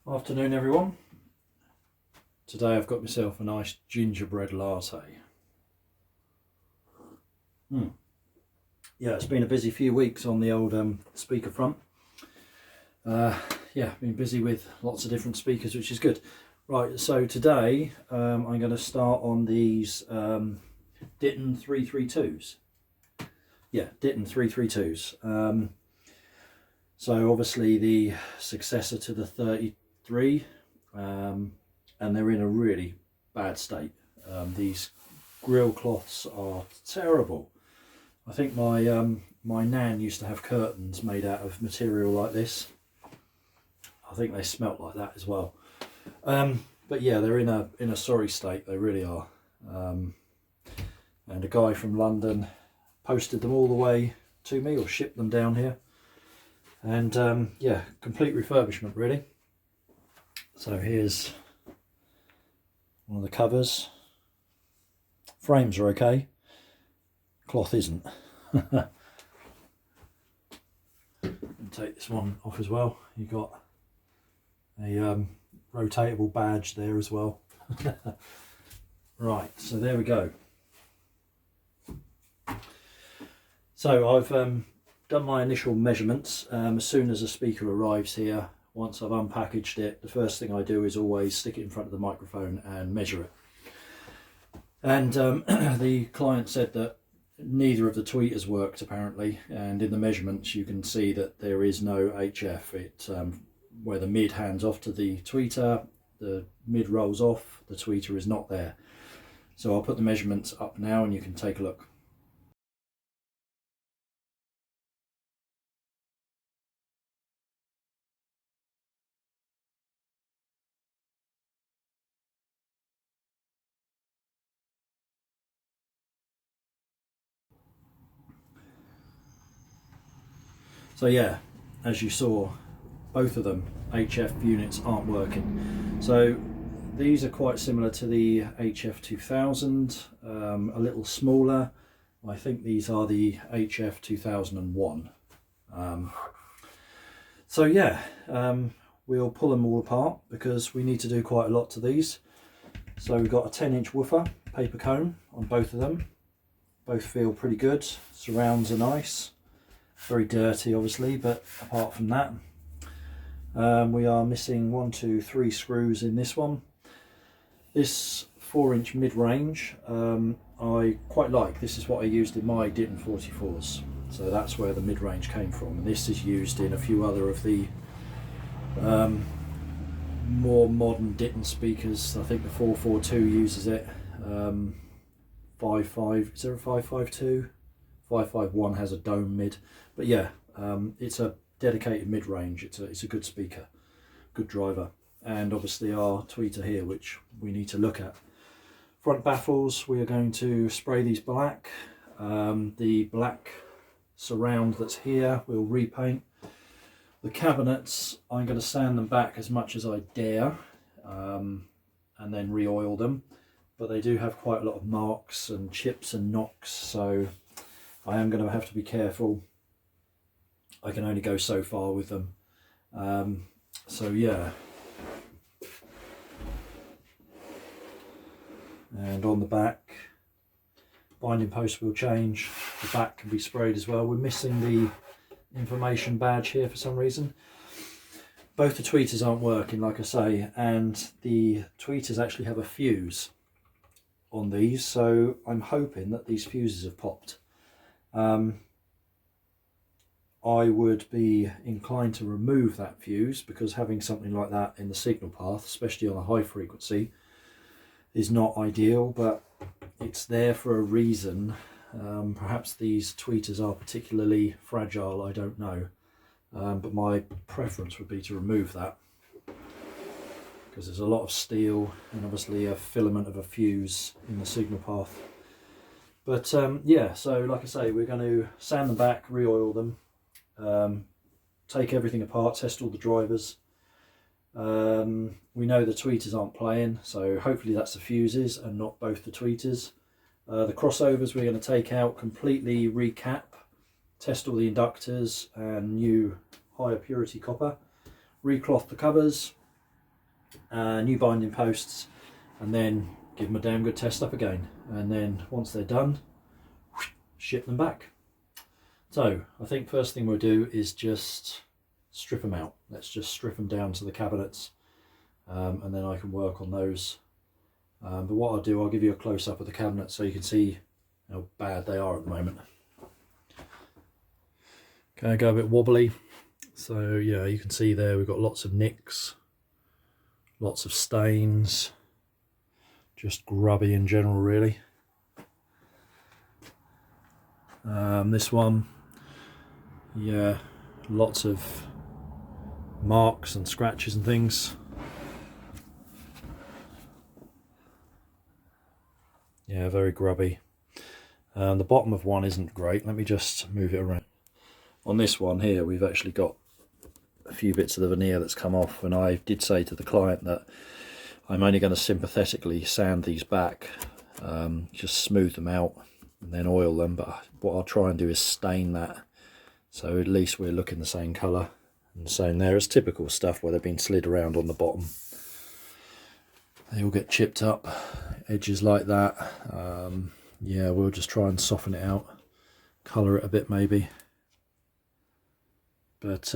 Afternoon everyone. Today I've got myself a nice gingerbread latte. Yeah, it's been a busy few weeks on the old speaker front. Yeah, been busy with lots of different speakers, which is good. Right, so today I'm going to start on these Ditton 332s. Yeah, Ditton 332s. So obviously the successor to the 33, and they're in a really bad state. These grill cloths are terrible. I think my nan used to have curtains made out of material like this. I think they smelt like that as well. But yeah, they're in a sorry state. They really are. And a guy from London posted them all the way to me, or shipped them down here. And yeah, complete refurbishment really. So here's one of the covers. Frames are okay, cloth isn't. And take this one off as well. You got a rotatable badge there as well. Right, so there we go. So I've done my initial measurements. As soon as a speaker arrives here, once I've unpackaged it, the first thing I do is always stick it in front of the microphone and measure it. And the client said that neither of the tweeters worked apparently, and in the measurements you can see that there is no HF. Where the mid hands off to the tweeter, the mid rolls off, the tweeter is not there. So I'll put the measurements up now and you can take a look. So yeah, as you saw, both of them HF units aren't working. So these are quite similar to the HF 2000, a little smaller. I think these are the HF 2001. So yeah, we'll pull them all apart because we need to do quite a lot to these. So we've got a 10-inch woofer, paper cone on both of them. Both feel pretty good. Surrounds are nice. Very dirty obviously, but apart from that, we are missing 1, 2, 3 screws in this one. This 4-inch mid-range I quite like. This is what I used in my Ditton 44s, so that's where the mid-range came from, and this is used in a few other of the more modern Ditton speakers. I think the 442 uses it. 55, is there a 552? 551 has a dome mid, but yeah, it's a dedicated mid-range. It's a good speaker, good driver. And obviously our tweeter here, which we need to look at. Front baffles, we are going to spray these black. The black surround that's here we'll repaint. The cabinets, I'm going to sand them back as much as I dare, and then re-oil them, but they do have quite a lot of marks and chips and knocks, so I am going to have to be careful. I can only go so far with them. So yeah. And on the back, binding post will change. The back can be sprayed as well. We're missing the information badge here for some reason. Both the tweeters aren't working, like I say, and the tweeters actually have a fuse on these, so I'm hoping that these fuses have popped. I would be inclined to remove that fuse, because having something like that in the signal path, especially on a high frequency, is not ideal, but it's there for a reason. Perhaps these tweeters are particularly fragile, I don't know, but my preference would be to remove that, because there's a lot of steel and obviously a filament of a fuse in the signal path. But yeah, so like I say, we're going to sand them back, re-oil them, take everything apart, test all the drivers. We know the tweeters aren't playing, so hopefully that's the fuses and not both the tweeters. The crossovers we're going to take out, completely recap, test all the inductors and new higher purity copper, recloth the covers, new binding posts, and then give them a damn good test up again. And then once they're done, ship them back. So I think first thing we'll do is just strip them out. Let's just strip them down to the cabinets, and then I can work on those. But what I'll do, I'll give you a close-up of the cabinet so you can see how bad they are at the moment. Okay, go a bit wobbly. So yeah, you can see there we've got lots of nicks, lots of stains, just grubby in general really. This one, yeah, lots of marks and scratches and things. Yeah, very grubby. The bottom of one isn't great. Let me just move it around. On this one here, we've actually got a few bits of the veneer that's come off, and I did say to the client that I'm only going to sympathetically sand these back, just smooth them out and then oil them, but what I'll try and do is stain that, so at least we're looking the same colour. And same there, it's typical stuff where they've been slid around on the bottom. They all get chipped up, edges like that. Yeah, we'll just try and soften it out, colour it a bit maybe. But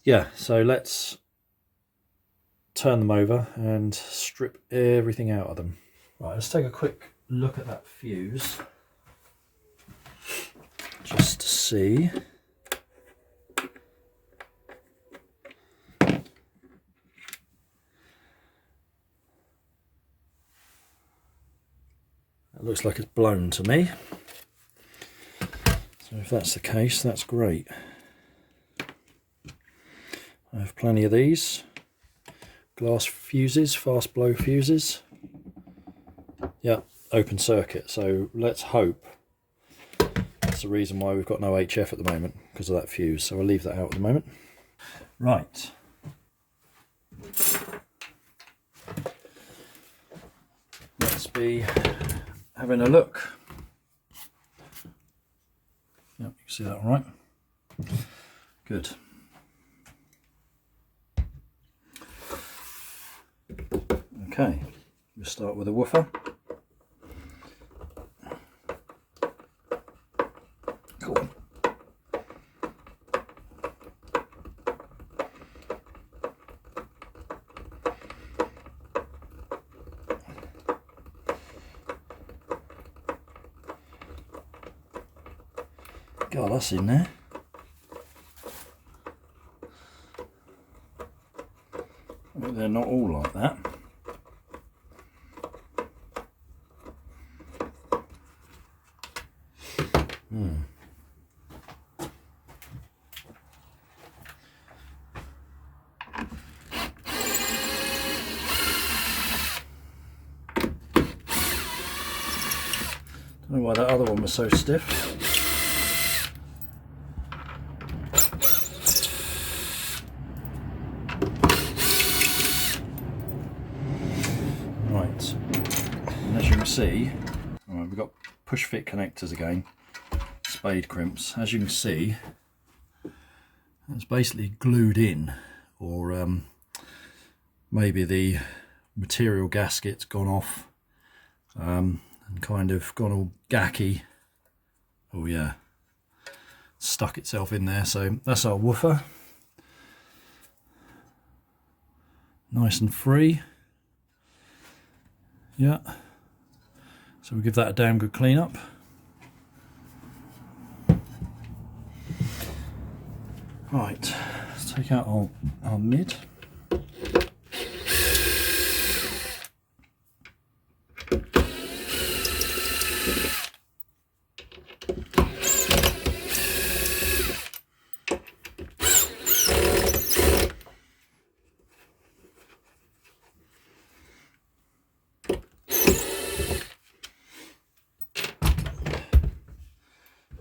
yeah, so let's turn them over and strip everything out of them. Right, let's take a quick look at that fuse just to see. It looks like it's blown to me. So if that's the case, that's great. I have plenty of these glass fuses, fast blow fuses. Yeah, open circuit. So let's hope that's the reason why we've got no HF at the moment, because of that fuse. So I'll leave that out at the moment. Right. Let's be having a look. Yep, you can see that all right. Good. Okay, we'll start with a woofer. Cool. God, that's in there. But they're not all like that. Don't know why that other one was so stiff. Right, and as you can see, right, we've got push fit connectors again, spade crimps. As you can see, it's basically glued in, or maybe the material gasket's gone off and kind of gone all gacky. Oh yeah, stuck itself in there. So that's our woofer, nice and free. Yeah, so we'll give that a damn good clean up. Right, let's take out our mid.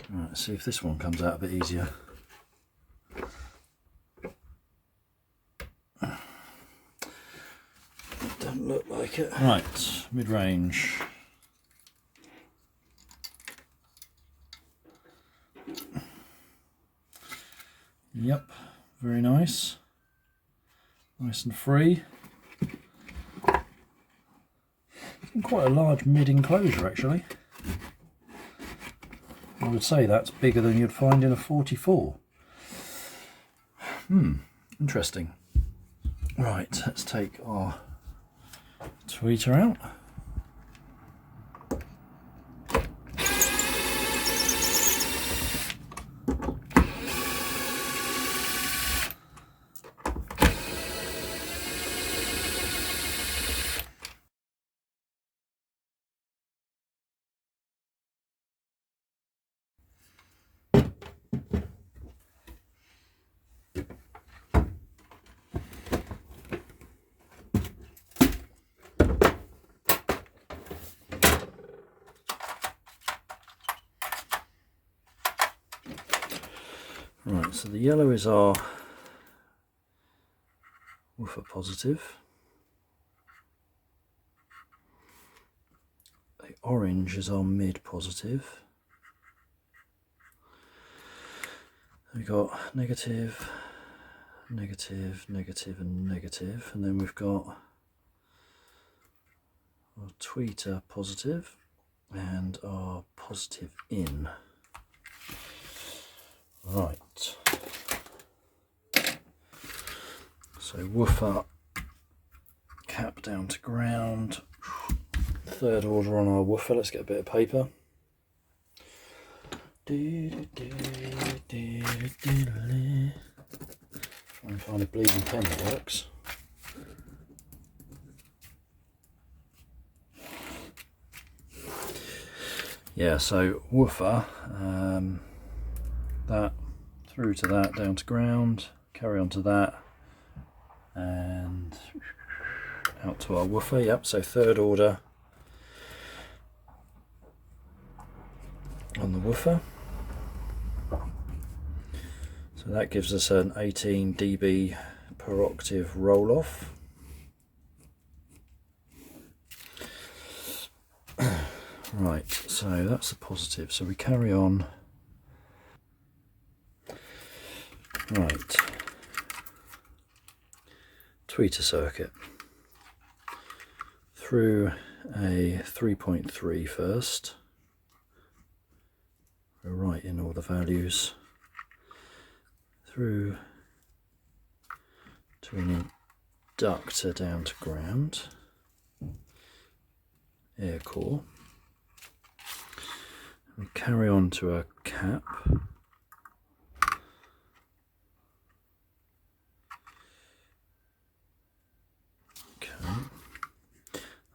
Right, let's see if this one comes out a bit easier. Doesn't look like it. Right, mid-range. Yep, very nice. nice and free. Quite a large mid enclosure actually. I would say that's bigger than you'd find in a 44. Interesting. Right, let's take our tweeter out. Right, so the yellow is our woofer positive. The orange is our mid positive. We've got negative, negative, negative and negative, and then we've got our tweeter positive and our positive in. Right, so woofer cap down to ground, third order on our woofer. Let's get a bit of paper. Try and find a bleeding pen that works. Yeah, so woofer, that through to that, down to ground, carry on to that, and out to our woofer. Yep, so third order on the woofer. So that gives us an 18 dB per octave roll off. Right, so that's the positive. So we carry on. Right, tweeter circuit through a 3.3 first. We'll write in all the values through to an inductor down to ground, air core. We carry on to a cap.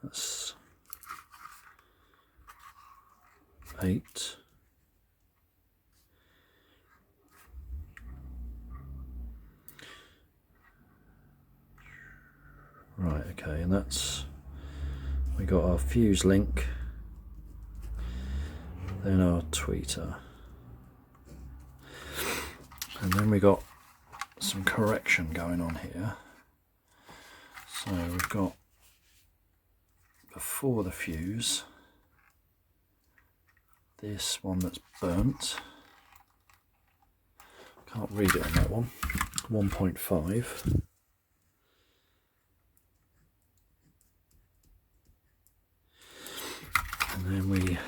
That's 8. Right, okay, and that's, we got our fuse link, then our tweeter, and then we got some correction going on here. So we've got before the fuse, this one that's burnt, can't read it on that one, 1.5. And then we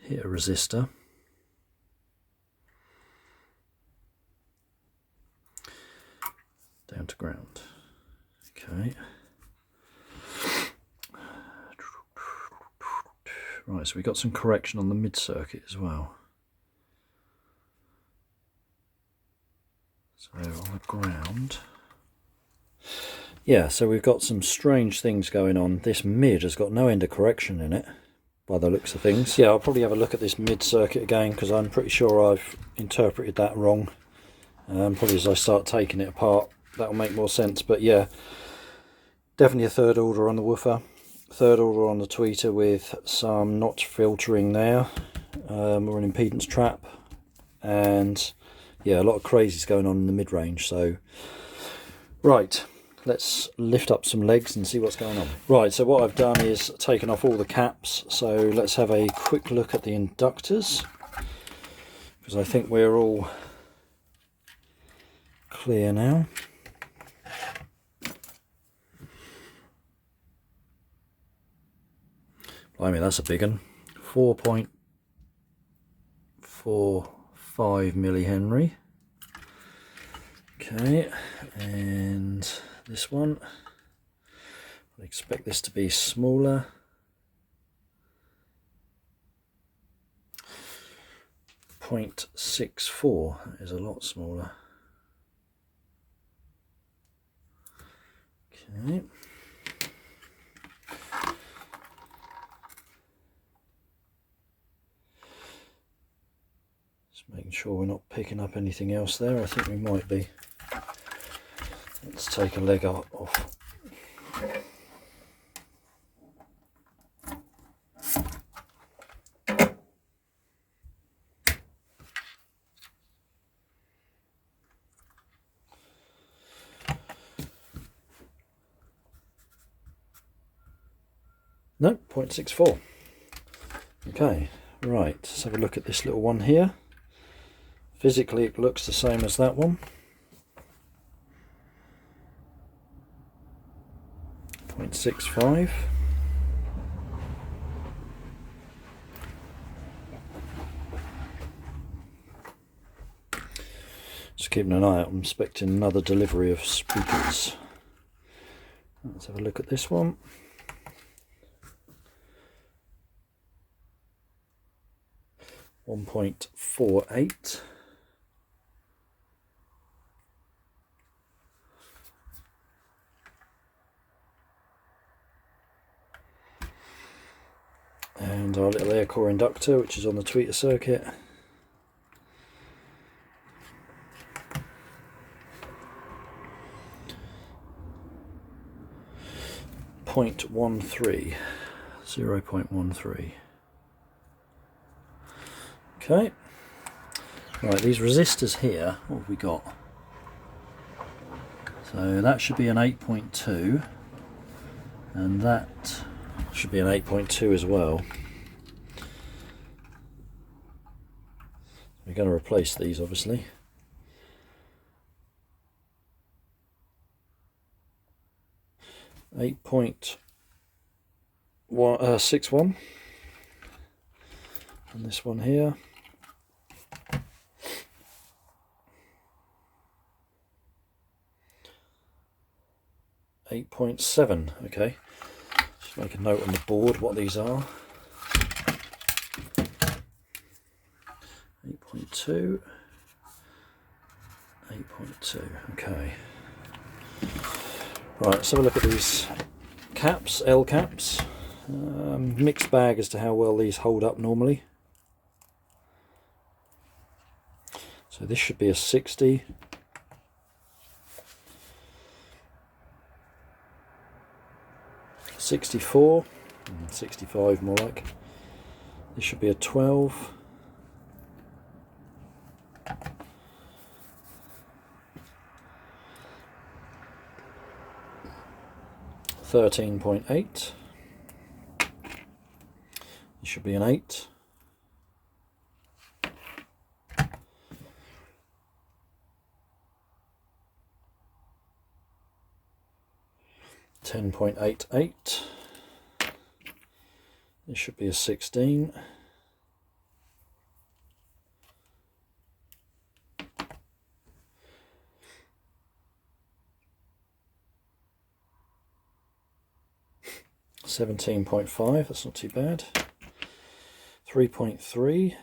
hit a resistor. Down to ground. Okay. Right, so we got some correction on the mid circuit as well. So on the ground. Yeah, so we've got some strange things going on. This mid has got no end of correction in it, by the looks of things. Yeah, I'll probably have a look at this mid circuit again, because I'm pretty sure I've interpreted that wrong. Probably as I start taking it apart, that'll make more sense. But yeah, definitely a third order on the woofer, third order on the tweeter with some notch filtering there, or an impedance trap, and yeah, a lot of crazies going on in the mid-range. So right, let's lift up some legs and see what's going on. Right, so what I've done is taken off all the caps, so let's have a quick look at the inductors, because I think we're all clear now. I mean, that's a big one. 4.45 millihenry. Okay, and this one, I expect this to be smaller. 0.64 is a lot smaller. Okay. Just making sure we're not picking up anything else there. I think we might be. Let's take a leg off. No, 0.64. Okay, right, let's have a look at this little one here. Physically it looks the same as that one. 0.65. Just keeping an eye out, I'm expecting another delivery of speakers. Let's have a look at this one. 1.48. And our little air core inductor, which is on the tweeter circuit. .13, 0.13. Okay, right, these resistors here, what have we got? So that should be an 8.2, and that should be an 8.2 as well. We're going to replace these, obviously. .61, and this one here. 8.7. Okay, just make a note on the board what these are. 8.2, 8.2. Okay, right, let's have a look at these caps, L caps. Mixed bag as to how well these hold up normally. So this should be a 60. 64, 65 more like. This should be a 12. 13.8. This should be an 8. 10.88. This should be a 16. 17.5, that's not too bad. 3.3.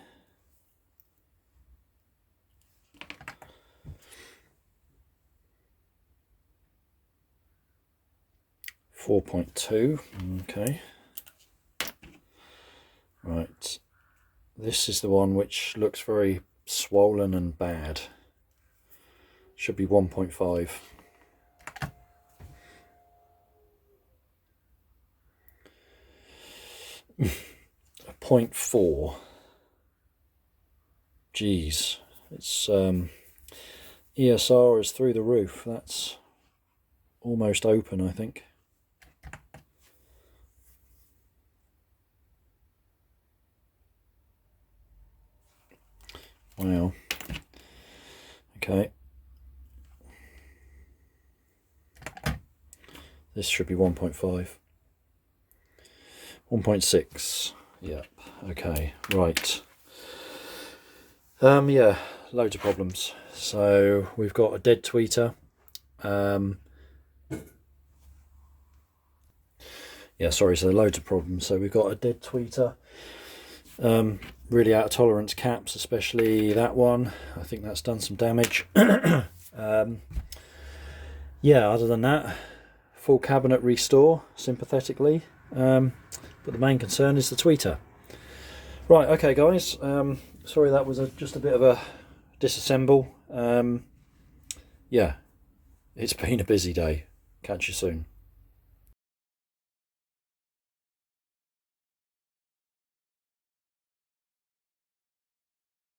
4.2. Okay. Right. This is the one which looks very swollen and bad. Should be 1.5. A 0.4. Geez, it's ESR is through the roof. That's almost open, I think. Wow. Okay. This should be 1.5. 1.6. Yep. Okay. Right. Yeah, loads of problems. So we've got a dead tweeter. Yeah, sorry. So loads of problems. So we've got a dead tweeter. Really out of tolerance caps, especially that one. I think that's done some damage. Yeah, other than that, full cabinet restore sympathetically. But the main concern is the tweeter. Right, okay guys, sorry that was just a bit of a disassemble. Yeah, it's been a busy day. Catch you soon.